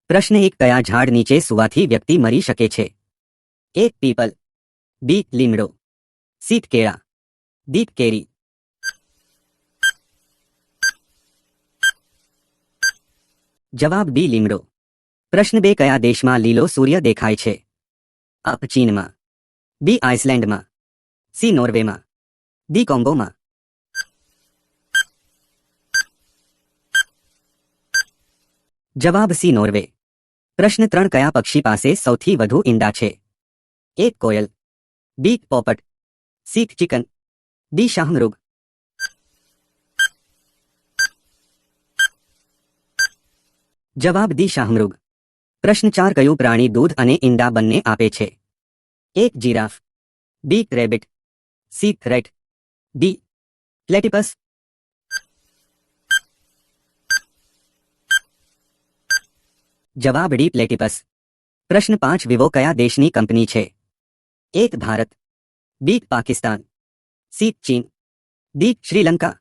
પ્રશ્ન 1 કયા ઝાડ નીચે સૂવાથી વ્યક્તિ મરી શકે છે? A પીપલ, B લીમડો, C કેળા, D કેરી. જવાબ B લીમડો. પ્રશ્ન 2 કયા દેશમાં લીલો સૂર્ય દેખાય છે? A ચીનમાં, B આઇસલેન્ડમાં, C નોર્વેમાં, D કોંગોમાં. જવાબ C નોર્વે. પ્રશ્ન 3 કયા પક્ષી પાસે સૌથી વધુ ઈંડા છે? A કોયલ, B પોપટ, C ચિકન, D શાહમૃગ. જવાબ D શાહમૃગ. પ્રશ્ન 4 કયું પ્રાણી દૂધ અને ઈંડા બંને આપે છે? A giraffe, B rabbit, C rate, D પ્લેટિપસ. જવાબ D પ્લેટિપસ. પ્રશ્ન 5 વિવો કયા દેશની કંપની છે? A Bharat, B Pakistan, C ચીન, D શ્રીલંકા.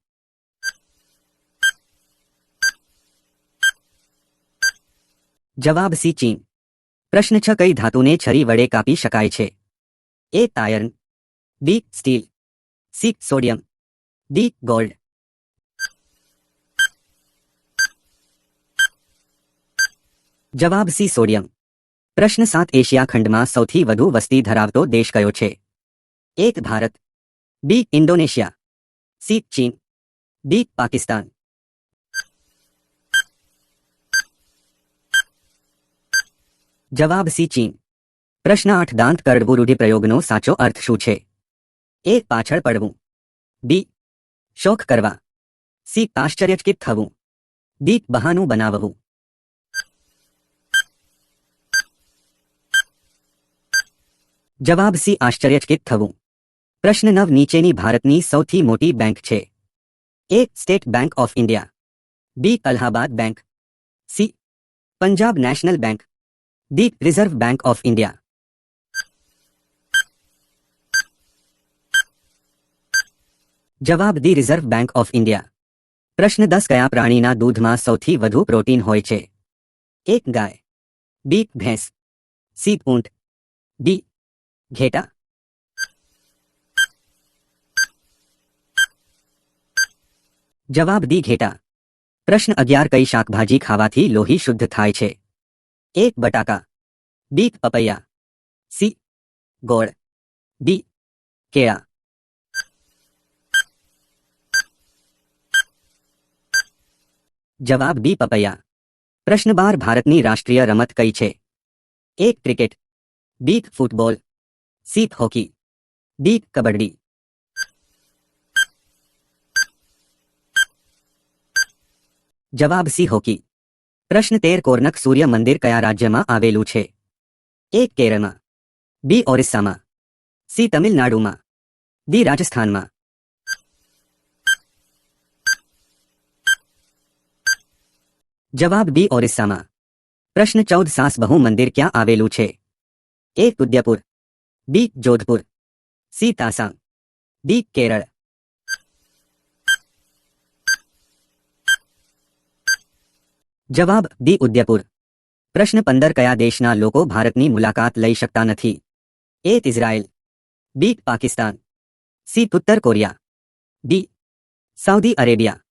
જવાબ C ચીન. પ્રશ્ન 6 કઈ ધાતુને છરી વડે કાપી શકાય છે? A iron, B steel, C sodium, D gold. જવાબ C સોડિયમ. પ્રશ્ન 7 એશિયા ખંડમાં સૌથી વધુ વસ્તી ધરાવતો દેશ કયો છે? A Bharat, B Indonesia, C ચીન, D પાકિસ્તાન. જવાબ C ચીન. પ્રશ્ન 8 દાંત કરડવું રૂઢિપ્રયોગનો સાચો અર્થ શું છે? A પાછળ પડવું, B શોખ કરવા, C આશ્ચર્યચકિત થવું, D બહાનું બનાવવું. જવાબ C આશ્ચર્યચકિત થવું. પ્રશ્ન 9 નીચેની ભારતની સૌથી મોટી બેંક છે? A state bank of India, B Allahabad bank, C Punjab national bank, D reserve bank of India. જવાબ D reserve bank of India. પ્રશ્ન 10 કયા પ્રાણીના દૂધમાં સૌથી વધુ પ્રોટીન હોય છે? A ગાય, B ભેંસ, C ઊંટ, D ઘેટા. જવાબ D ઘેટા. પ્રશ્ન 11 કઈ શાકભાજી ખાવાથી લોહી શુદ્ધ થાય છે? A બટાકા, B પપૈયા, C ગોળ, D કેળા. જવાબ B પપૈયા. પ્રશ્ન 12 ભારતની રાષ્ટ્રીય રમત કઈ છે? A cricket, B football, C hockey, D kabaddi. જવાબ C હોકી. પ્રશ્ન 13 કોર્નક સૂર્ય મંદિર કયા રાજ્યમાં આવેલું છે? A કેરળમાં, B ઓરિસ્સામાં, C તમિલનાડુમાં, D રાજસ્થાનમાં. જવાબ D ઓરિસ્સામાં. પ્રશ્ન 14 સાસ બહુ મંદિર ક્યાં આવેલું છે? A Udaipur, B Jodhpur, C તાસાંગ, D Kerala. જવાબ D ઉદયપુર. પ્રશ્ન 15 કયા દેશના લોકો ભારતની મુલાકાત લઈ શકતા નથી? A Israel, B Pakistan, C ઉત્તર કોરિયા, D સાઉદી અરેબિયા.